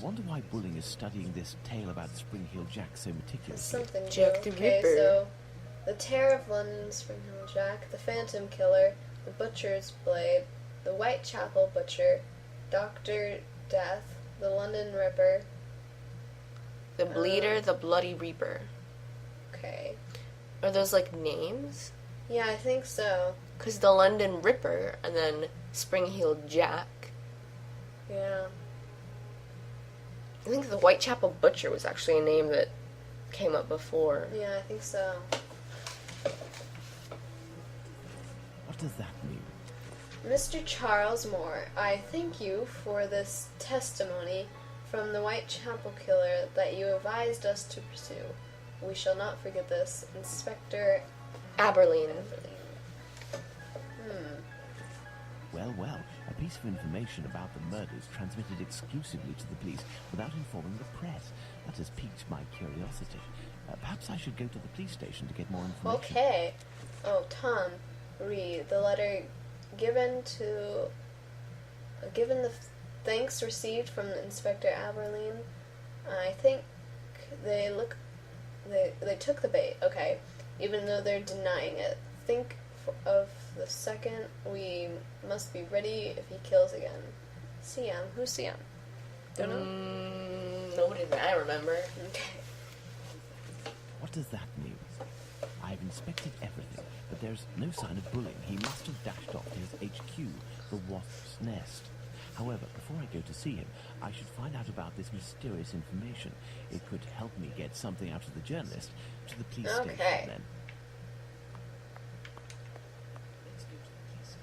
wonder why Bulling is studying this tale about Spring Hill Jack so meticulously. Something new. Jack the Okay, Ripper. so the Terror of London, Spring Hill Jack, the Phantom Killer, the Butcher's Blade, the Whitechapel Butcher, Dr. Death, the London Ripper. The Bleeder, the Bloody Reaper. Okay. Are those like names? Yeah, I think so. Because the London Ripper and then Spring-Heeled Jack. Yeah. I think the Whitechapel Butcher was actually a name that came up before. Yeah, I think so. What does that mean? Mr. Charles Moore, I thank you for this testimony from the Whitechapel Killer that you advised us to pursue. We shall not forget this. Inspector Aberline. Well, well, a piece of information about the murders transmitted exclusively to the police without informing the press. That has piqued my curiosity. Perhaps I should go to the police station to get more information. Okay. Oh, Tom, read the letter given the thanks received from Inspector Aberline. I think they took the bait. Okay, even though they're denying it. Think of the second. We must be ready if he kills again. CM. Who's CM? Don't know. Nobody that I remember. Okay. What does that mean? I've inspected everything, but there's no sign of Bulling. He must have dashed off to his HQ, the Wasp's Nest. However, before I go to see him, I should find out about this mysterious information. It could help me get something out of the journalist to the police station then.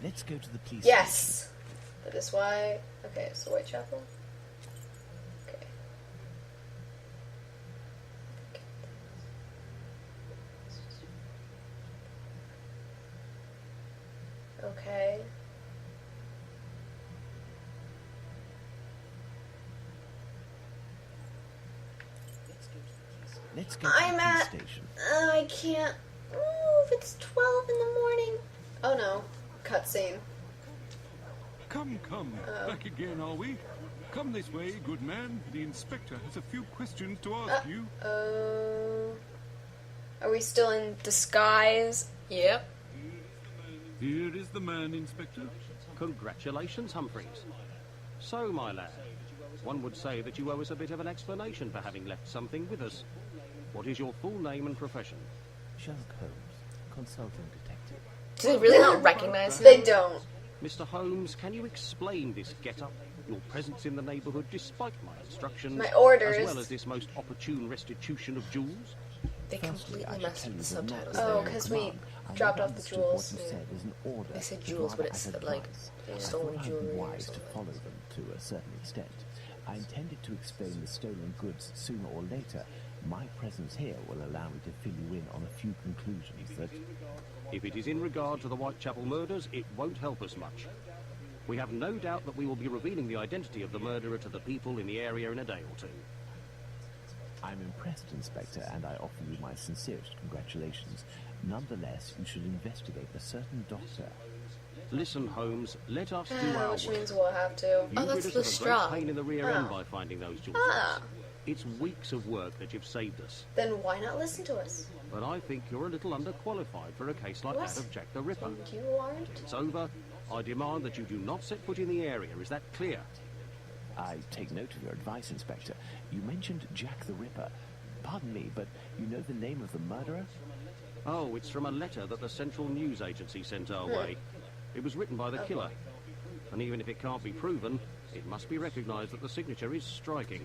Let's go to the police station. Yes! That is why... Okay, so Whitechapel. Okay. Okay. Let's go to the police station. I can't move. It's 12 in the morning. Oh no. Cutscene. Come, back again, are we? Come this way, good man. The inspector has a few questions to ask you. Are we still in disguise? Yep. Here is the man, Inspector. Congratulations, Humphreys. So, my lad, one would say that you owe us a bit of an explanation for having left something with us. What is your full name and profession? Sherlock Holmes, consulting detective. Do they really not recognize him? They don't. Mr. Holmes, can you explain this get-up, your presence in the neighbourhood despite my instructions, My orders. as well as this most opportune restitution of jewels? They completely messed with the subtitles. Oh, there. because we dropped off the jewels. They said jewels, but it said like stolen jewelry or wise to something. follow them to a certain extent. I intended to explain the stolen goods sooner or later. My presence here will allow me to fill you in on a few conclusions that... If it is in regard to the Whitechapel murders, it won't help us much. We have no doubt that we will be revealing the identity of the murderer to the people in the area in a day or two. I'm impressed, Inspector, and I offer you my sincerest congratulations. Nonetheless, you should investigate a certain doctor. Listen, Holmes, let us do our Which work. means we'll have to. You Oh, that's rid us of a Lestrade. great pain in the rear end by finding those jewels. It's weeks of work that you've saved us. Then why not listen to us? But I think you're a little underqualified for a case like What? that of Jack the Ripper. You aren't? It's over. I demand that you do not set foot in the area. Is that clear? I take note of your advice, Inspector. You mentioned Jack the Ripper. Pardon me, but you know the name of the murderer? Oh, it's from a letter that the Central News Agency sent our way. It was written by the killer. And even if it can't be proven, it must be recognised that the signature is striking.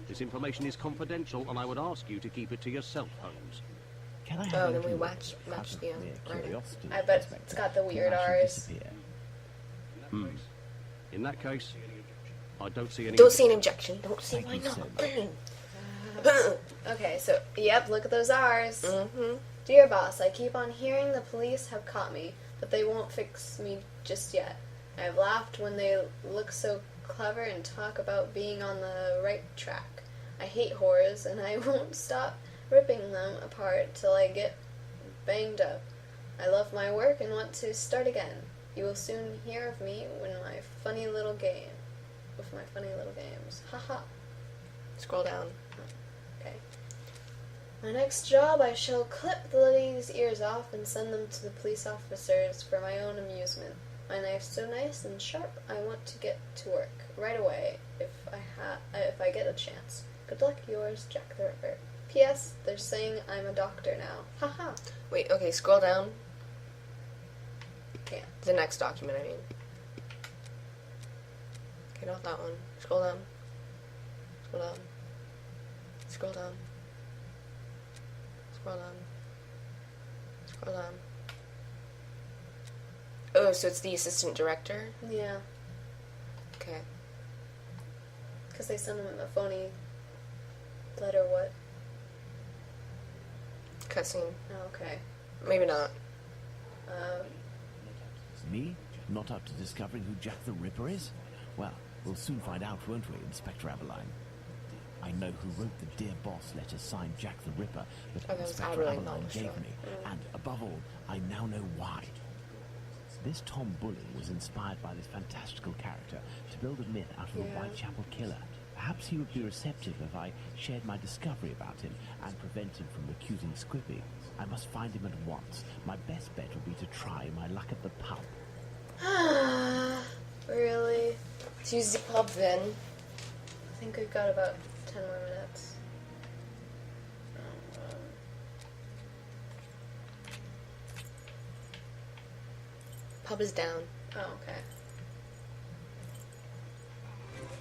This information is confidential, and I would ask you to keep it to yourself, Holmes. Can I have Oh, a then we little match out the of mere writing. curiosity, I bet Inspector? it's got the weird Why should R's. disappear? In that case, I don't see any... Don't see an objection. Don't see Thank why you so not. Okay, so, yep, look at those R's. Dear boss, I keep on hearing the police have caught me, but they won't fix me just yet. I've laughed when they look so clever and talk about being on the right track. I hate horrors, and I won't stop ripping them apart till I get banged up. I love my work and want to start again. You will soon hear of me when my funny little game. with my funny little games. Haha. Scroll down. Okay. My next job, I shall clip the lady's ears off and send them to the police officers for my own amusement. My knife's so nice and sharp, I want to get to work right away if I get a chance. Good luck, yours, Jack the Ripper. P.S. They're saying I'm a doctor now. Haha. Wait, okay, scroll down. Can't. The next document, I mean. Okay, not that one. Scroll down. Scroll down. Scroll down. Scroll down. Scroll down. Oh, so it's the assistant director? Yeah. Okay. Because they sent him a phony letter, what? Cutscene. Oh, okay. Maybe not. Me? Not up to discovering who Jack the Ripper is? Well, we'll soon find out, won't we, Inspector Aberline? I know who wrote the Dear Boss letter signed Jack the Ripper that that was Inspector Aberline, Aberline not gave sure. me, and above all, I now know why. This Tom Bulling was inspired by this fantastical character to build a myth out of a Whitechapel killer. Perhaps he would be receptive if I shared my discovery about him and prevent him from accusing Squippy. I must find him at once. My best bet would be to try my luck at the pub. Really? Let's use the pub then. I think we've got about 10 more minutes. Pub is down. Oh, okay.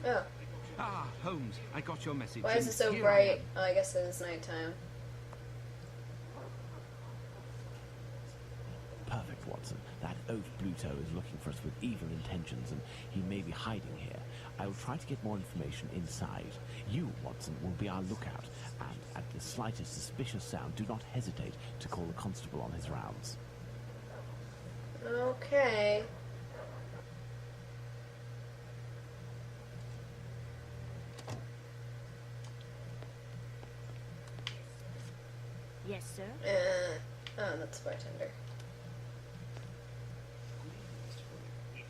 Oh, Ah, Holmes, I got your message. why is it and so here I bright? am. Oh, I guess it is nighttime. Perfect, Watson. That oaf Bluto is looking for us with evil intentions, and he may be hiding here. I will try to get more information inside. You, Watson, will be our lookout, and at the slightest suspicious sound, do not hesitate to call the constable on his rounds. Okay. Yes, sir. Oh, that's the bartender.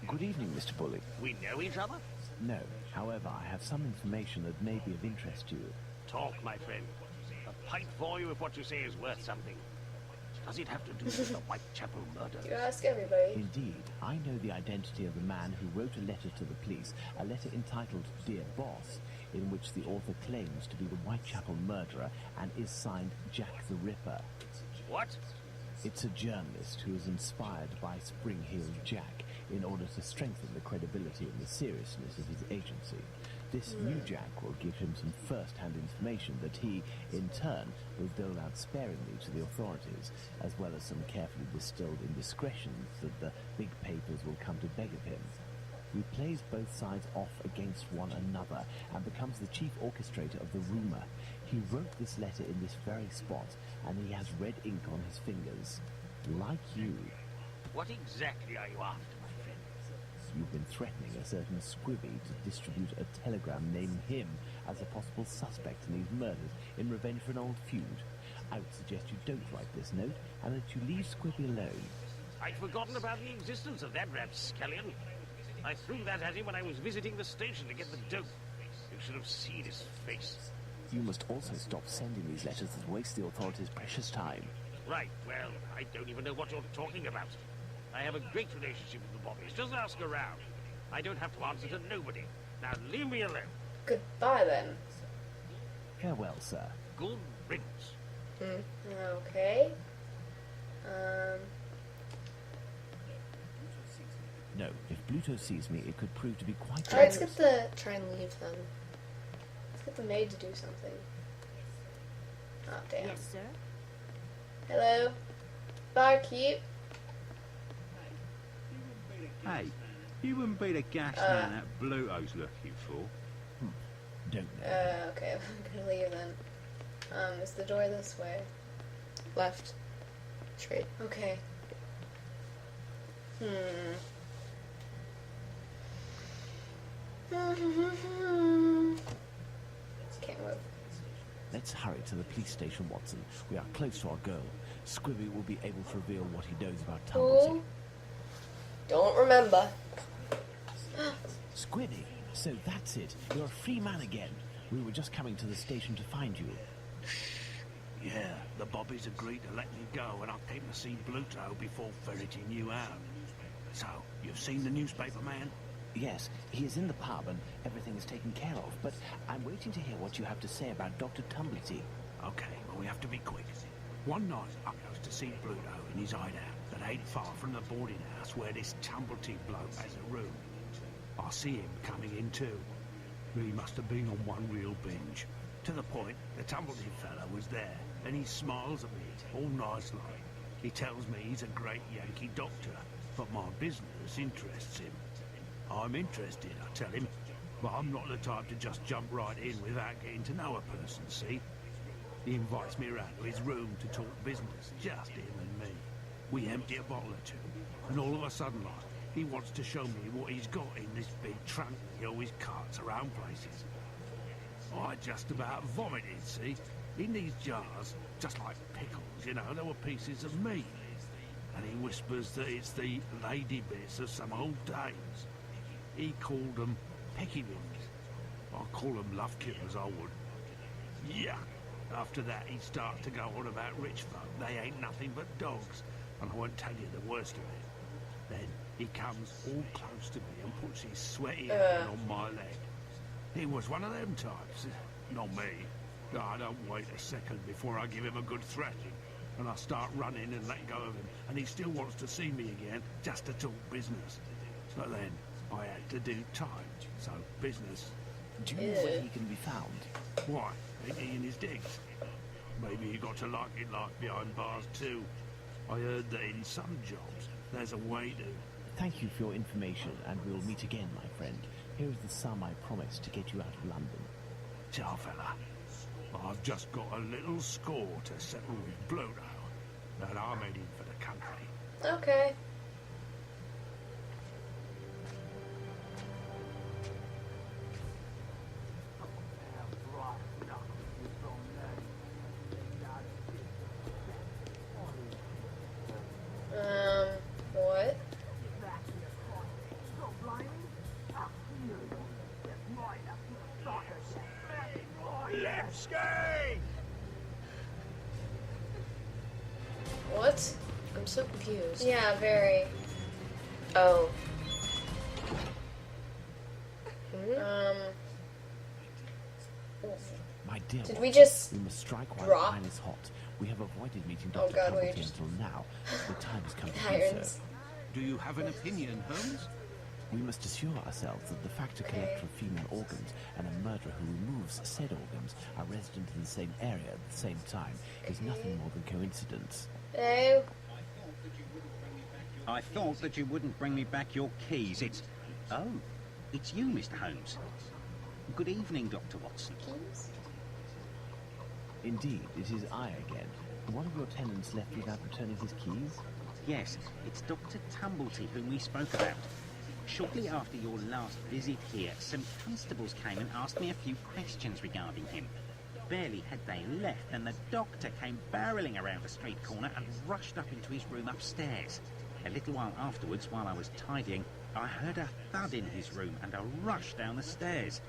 Good evening, Mr. Bullock. We know each other? No, however, I have some information that may be of interest to you. Talk, my friend. A pint for you if what you say is worth something. Does it have to do with the Whitechapel murders? You ask everybody. Indeed, I know the identity of the man who wrote a letter to the police, a letter entitled Dear Boss, in which the author claims to be the Whitechapel murderer and is signed Jack the Ripper. What? It's a journalist who is inspired by Spring-Heeled Jack in order to strengthen the credibility and the seriousness of his agency. This new Jack will give him some first-hand information that he, in turn, will dole out sparingly to the authorities, as well as some carefully distilled indiscretions that the big papers will come to beg of him. He plays both sides off against one another and becomes the chief orchestrator of the rumor. He wrote this letter in this very spot, and he has red ink on his fingers. Like you, What exactly are you after, my friend? you've been threatening a certain Squibby to distribute a telegram naming him as a possible suspect in these murders in revenge for an old feud. I would suggest you don't write this note and that you leave Squibby alone. I'd forgotten about the existence of that rapscallion. I threw that at him when I was visiting the station to get the dope. You should have seen his face. You must also stop sending these letters that waste the authorities' precious time. Right, well, I don't even know what you're talking about. I have a great relationship with the bobbies. Just ask around. I don't have to answer to nobody. Now leave me alone. Goodbye, then. Farewell, sir. Good riddance. Okay. No, if Bluto sees me, it could prove to be quite Let's dangerous. get Try and leave them. the maid to do something. Oh, damn. Yes, sir. Hello? Barkeep? Hey, you wouldn't be the gas man that Bluto's looking for. Don't know. Okay, I'm gonna leave then. Is the door this way? Left. Straight. Okay. Can't move. Let's hurry to the police station, Watson. We are close to our goal. Squibby will be able to reveal what he knows about Tumblesea. Don't remember. Squibby, So that's it. You're a free man again. We were just coming to the station to find you. Yeah, the bobbies agreed to let me go and I came to see Bluto before ferreting you out. So, you've seen the newspaper man? Yes, he is in the pub and everything is taken care of, but I'm waiting to hear what you have to say about Dr. Tumblety. Okay, well we have to be quick. One night I goes to see Bluto in his hideout that ain't far from the boarding house where this Tumblety bloke has a room. I see him coming in too. He must have been on one real binge. To the point, the Tumblety fella was there, and he smiles at me, all nice like. He tells me he's a great Yankee doctor, but my business interests him. I'm interested, I tell him, but I'm not the type to just jump right in without getting to know a person, see? He invites me around to his room to talk business, just him and me. We empty a bottle or two, and all of a sudden, like, he wants to show me what he's got in this big trunk he always carts around places. I just about vomited, see? In these jars, just like pickles, you know, there were pieces of meat. And he whispers that it's the lady bits of some old dames. He called them peckywings. I call them love killers, I would. Yeah. After that, he started to go on about rich folk. They ain't nothing but dogs. And I won't tell you the worst of it. Then he comes all close to me and puts his sweaty hand on my leg. He was one of them types. Not me. I don't wait a second before I give him a good thrashing. And I start running and let go of him. And he still wants to see me again, just to talk business. But then, I had to do time. So, business. Do you know where he can be found? Why? Ain't he in his digs? Maybe he got to like it like behind bars too. I heard that in some jobs, there's a way to... Thank you for your information, and we'll meet again, my friend. Here is the sum I promised to get you out of London. Ciao, fella. I've just got a little score to settle with Bluto, and I'm heading for the country. Okay. What? What? I'm so confused. Yeah, very. Oh. My dear Did Watson, we just we must strike while drop? the iron is hot. We have avoided meeting Oh Dr. God, we Tumblety just- until now. The time has come to do Irons. so. Do you have an opinion, Holmes? We must assure ourselves that the factor collector of female organs and a murderer who removes said organs are resident in the same area at the same time is nothing more than coincidence. Hello? I thought that you wouldn't bring me back your keys. Oh, it's you, Mr. Holmes. Good evening, Dr. Watson. Keys? Indeed, it is I again. One of your tenants left without returning his keys? Yes, it's Dr. Tumblety whom we spoke about. Shortly after your last visit here, some constables came and asked me a few questions regarding him. Barely had they left, and the doctor came barreling around a street corner and rushed up into his room upstairs. A little while afterwards, while I was tidying, I heard a thud in his room and a rush down the stairs.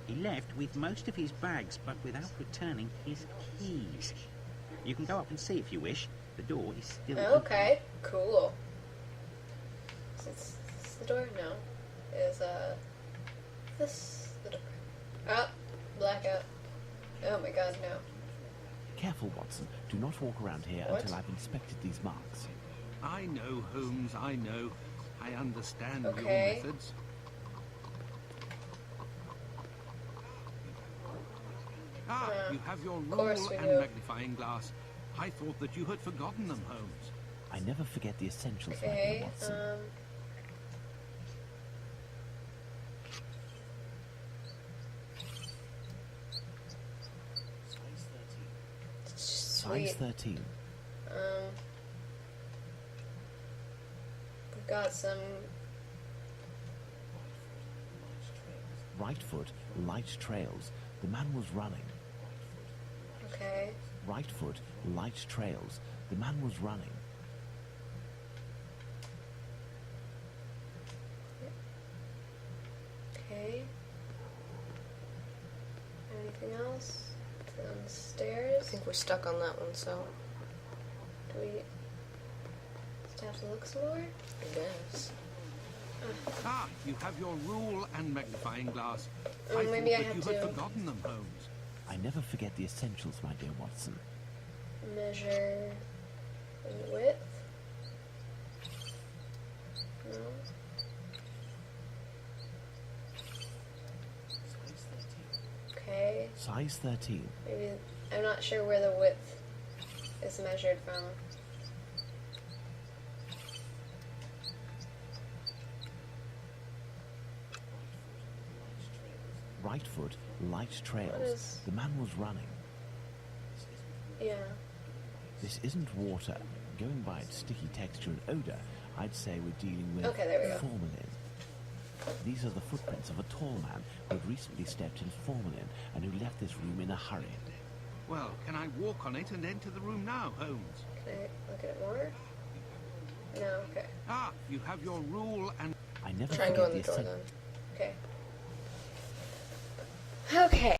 He left with most of his bags, but without returning his keys. You can go up and see if you wish. The door is still open. Okay, cool. Is this the door? No. Is, this the door? Oh, blackout. Oh my god, no. Careful, Watson. Do not walk around here What? until I've inspected these marks. I know, Holmes, I know. I understand Okay. your methods. You have your course rule we and do. magnifying glass. I thought that you had forgotten them, Holmes. I never forget the essentials, my dear Okay, Watson. Size sweet. 13. We've got some. Right foot, light trails. The man was running. Okay. Right foot, light trails. The man was running. Okay. Anything else? I Downstairs? think we're stuck on that one, so Do we just have to look some more? I guess. Ah, you have your rule and magnifying glass. Oh, I maybe I thought that you have had to. forgotten them, Holmes. I never forget the essentials, my dear Watson. Measure the width. No. Okay. Size 13. Maybe I'm not sure where the width is measured from. Right foot, light trails. What is- The man was running. Yeah. This isn't water. Going by its sticky texture and odor, I'd say we're dealing with Okay, there we go. formalin. These are the footprints of a tall man who had recently stepped in formalin and who left this room in a hurry. Well, can I walk on it and enter the room now, Holmes? Can I look at it more? No. Okay. Ah, you have your rule and... I never Try and go forget in the door essen- then. Okay. Okay.